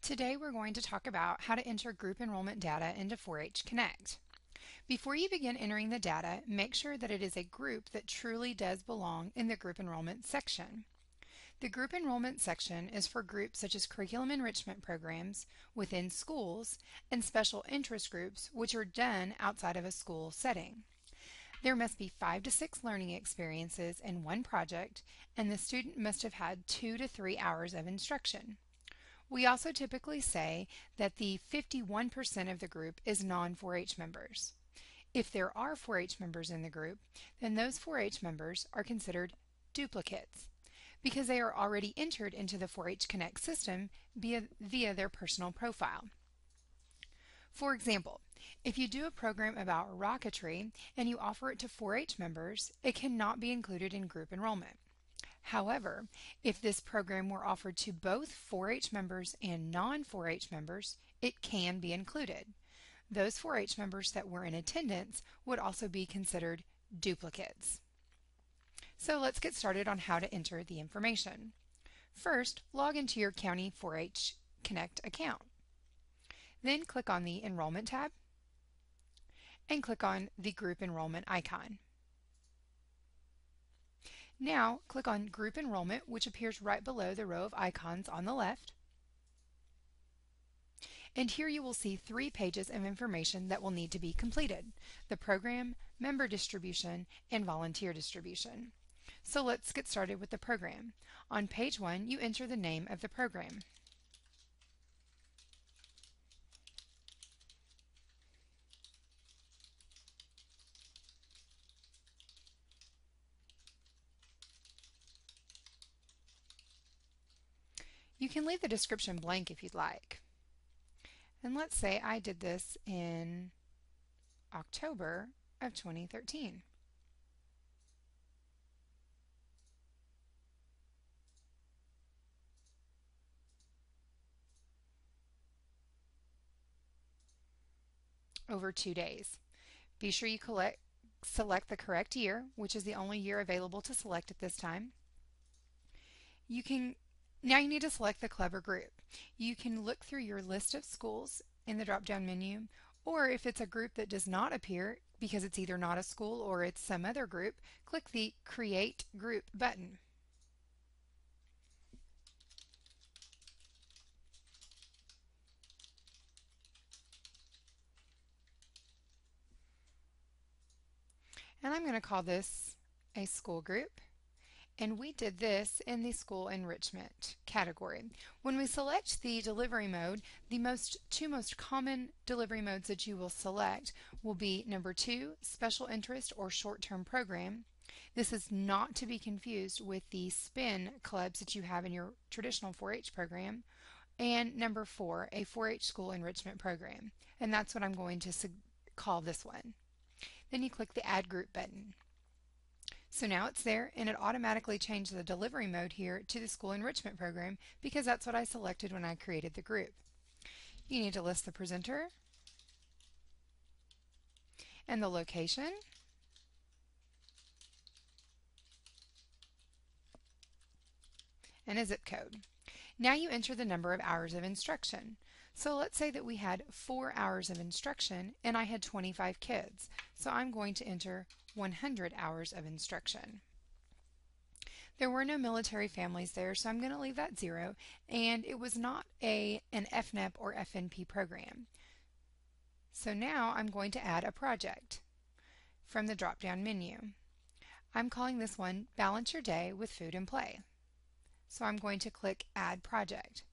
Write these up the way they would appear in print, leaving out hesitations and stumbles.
Today we're going to talk about how to enter group enrollment data into 4-H Connect. Before you begin entering the data, make sure that it is a group that truly does belong in the group enrollment section. The group enrollment section is for groups such as curriculum enrichment programs within schools and special interest groups which are done outside of a school setting. There must be 5 to 6 learning experiences in one project, and the student must have had 2 to 3 hours of instruction. We also typically say that the 51% of the group is non-4-H members. If there are 4-H members in the group, then those 4-H members are considered duplicates because they are already entered into the 4-H Connect system via their personal profile. For example, if you do a program about rocketry and you offer it to 4-H members, it cannot be included in group enrollment. However, if this program were offered to both 4-H members and non-4-H members, it can be included. Those 4-H members that were in attendance would also be considered duplicates. So let's get started on how to enter the information. First, log into your County 4-H Connect account. Then click on the Enrollment tab and click on the Group Enrollment icon. Now, click on Group Enrollment, which appears right below the row of icons on the left. And here you will see 3 pages of information that will need to be completed: the program, member distribution, and volunteer distribution. So let's get started with the program. On page 1, you enter the name of the program. You can leave the description blank if you'd like. And let's say I did this in October of 2013. Over 2 days. Be sure you select the correct year, which is the only year available to select at this time. Now you need to select the Clever group. You can look through your list of schools in the drop-down menu, or if it's a group that does not appear because it's either not a school or it's some other group, click the Create Group button. And I'm going to call this a school group. And we did this in the school enrichment category. When we select the delivery mode, the two most common delivery modes that you will select will be number 2, special interest or short-term program. This is not to be confused with the spin clubs that you have in your traditional 4-H program. And number 4, a 4-H school enrichment program. And that's what I'm going to call this one. Then you click the Add Group button. So now it's there, and it automatically changed the delivery mode here to the school enrichment program because that's what I selected when I created the group. You need to list the presenter and the location, and a zip code. Now you enter the number of hours of instruction. So let's say that we had 4 hours of instruction and I had 25 kids. So I'm going to enter 100 hours of instruction. There were no military families there, so I'm going to leave that 0, and it was not an FNEP or FNP program. So now I'm going to add a project from the drop-down menu. I'm calling this one Balance Your Day with Food and Play. So I'm going to click Add Project.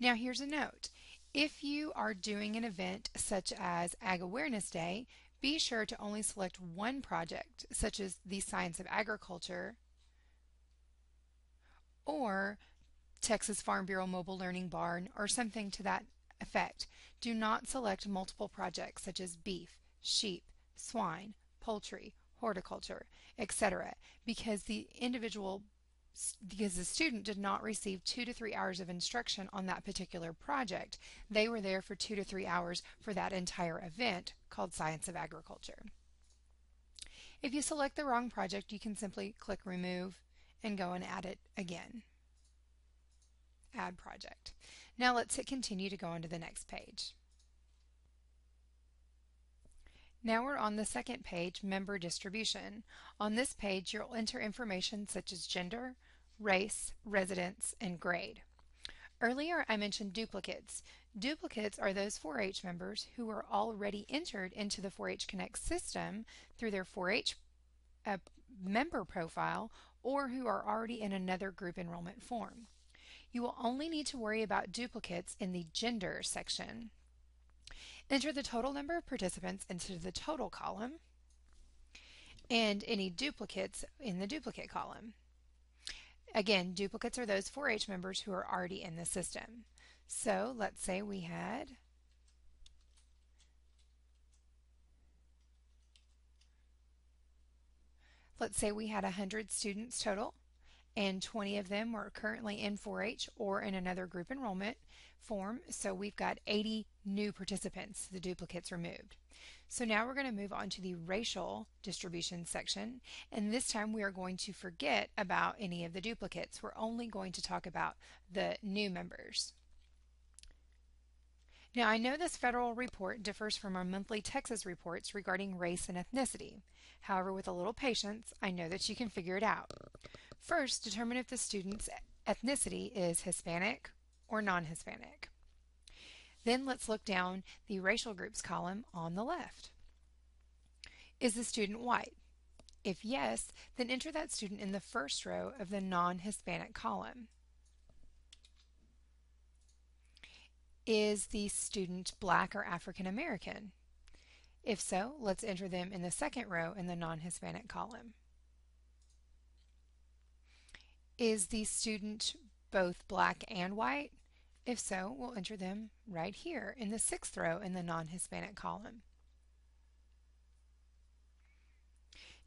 Now here's a note. If you are doing an event such as Ag Awareness Day, be sure to only select one project, such as the Science of Agriculture or Texas Farm Bureau Mobile Learning Barn or something to that effect. Do not select multiple projects such as beef, sheep, swine, poultry, horticulture, etc. because the student did not receive 2 to 3 hours of instruction on that particular project. They were there for 2 to 3 hours for that entire event called Science of Agriculture. If you select the wrong project, you can simply click Remove and go and add it again. Add project. Now let's hit continue to go on to the next page. Now we're on the second page, member distribution. On this page, you'll enter information such as gender, race, residence, and grade. Earlier, I mentioned duplicates. Duplicates are those 4-H members who are already entered into the 4-H Connect system through their 4-H member profile or who are already in another group enrollment form. You will only need to worry about duplicates in the gender section. Enter the total number of participants into the total column and any duplicates in the duplicate column. Again, duplicates are those 4-H members who are already in the system. So let's say we had Let's say we had 100 students total, and 20 of them were currently in 4-H or in another group enrollment form, so we've got 80 new participants, the duplicates removed. So now we're going to move on to the racial distribution section, and this time we are going to forget about any of the duplicates. We're only going to talk about the new members. Now, I know this federal report differs from our monthly Texas reports regarding race and ethnicity. However, with a little patience, I know that you can figure it out. First, determine if the student's ethnicity is Hispanic or non-Hispanic. Then let's look down the racial groups column on the left. Is the student white? If yes, then enter that student in the first row of the non-Hispanic column. Is the student black or African American? If so, let's enter them in the second row in the non-Hispanic column. Is the student both black and white? If so, we'll enter them right here in the sixth row in the non-Hispanic column.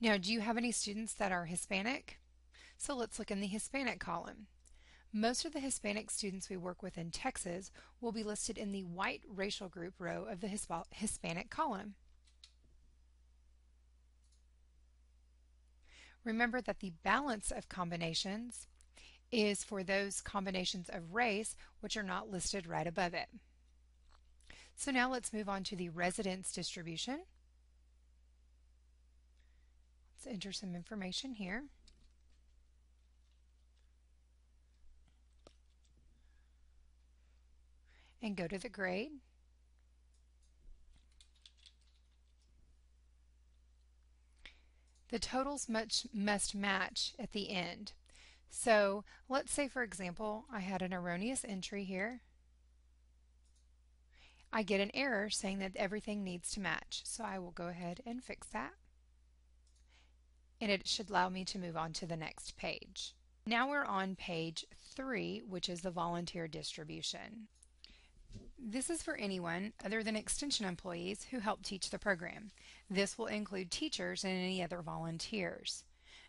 Now, do you have any students that are Hispanic? So let's look in the Hispanic column. Most of the Hispanic students we work with in Texas will be listed in the white racial group row of the Hispanic column. Remember that the balance of combinations is for those combinations of race which are not listed right above it. So now let's move on to the residence distribution. Let's enter some information here. And go to the grade. The totals must match at the end. So let's say, for example, I had an erroneous entry here. I get an error saying that everything needs to match. So I will go ahead and fix that. And it should allow me to move on to the next page. Now we're on page 3, which is the volunteer distribution. This is for anyone other than extension employees who help teach the program. This will include teachers and any other volunteers.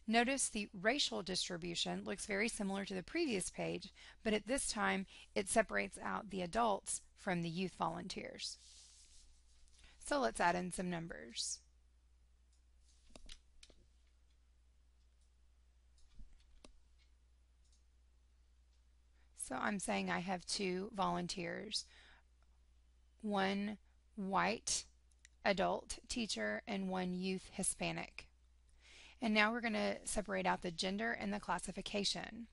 Notice the racial distribution looks very similar to the previous page, but at this time it separates out the adults from the youth volunteers. So let's add in some numbers. So I'm saying I have 2 volunteers, 1 white adult teacher and 1 youth Hispanic. And now we're going to separate out the gender and the classification.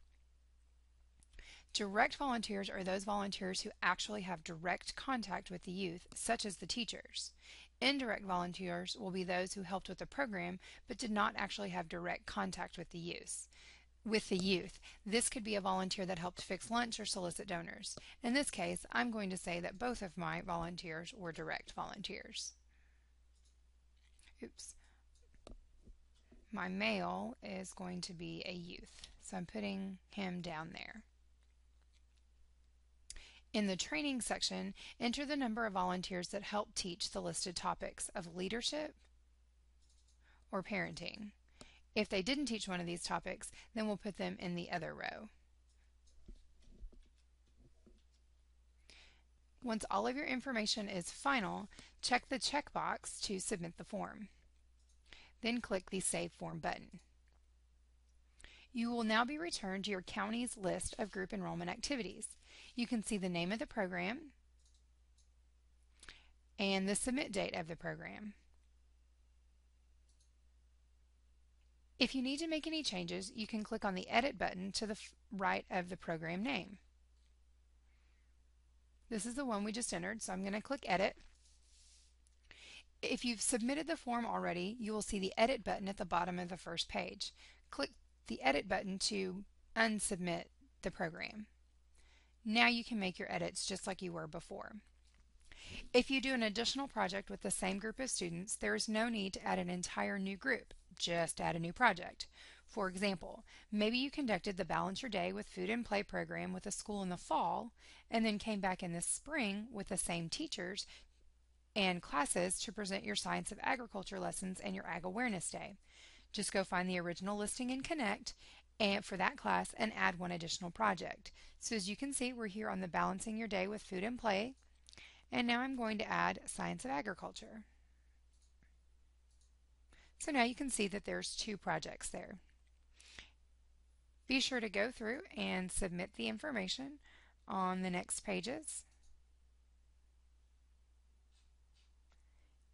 Direct volunteers are those volunteers who actually have direct contact with the youth, such as the teachers. Indirect volunteers will be those who helped with the program but did not actually have direct contact with the youth. This could be a volunteer that helped fix lunch or solicit donors. In this case, I'm going to say that both of my volunteers were direct volunteers. Oops. My male is going to be a youth, so I'm putting him down there. In the training section, enter the number of volunteers that help teach the listed topics of leadership or parenting. If they didn't teach one of these topics, then we'll put them in the other row. Once all of your information is final, check the checkbox to submit the form. Then click the Save Form button. You will now be returned to your county's list of group enrollment activities. You can see the name of the program and the submit date of the program. If you need to make any changes, you can click on the Edit button to the right of the program name. This is the one we just entered, so I'm going to click Edit. If you've submitted the form already, you will see the Edit button at the bottom of the first page. Click the Edit button to unsubmit the program. Now you can make your edits just like you were before. If you do an additional project with the same group of students, there is no need to add an entire new group. Just add a new project. For example, maybe you conducted the Balance Your Day with Food and Play program with a school in the fall, and then came back in the spring with the same teachers and classes to present your Science of Agriculture lessons and your Ag Awareness Day. Just go find the original listing in Connect and for that class and add one additional project. So as you can see, we're here on the Balancing Your Day with Food and Play, and now I'm going to add Science of Agriculture. So now you can see that there's 2 projects there. Be sure to go through and submit the information on the next pages.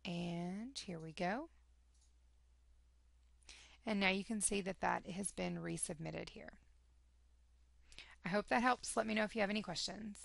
And here we go. And now you can see that that has been resubmitted here. I hope that helps. Let me know if you have any questions.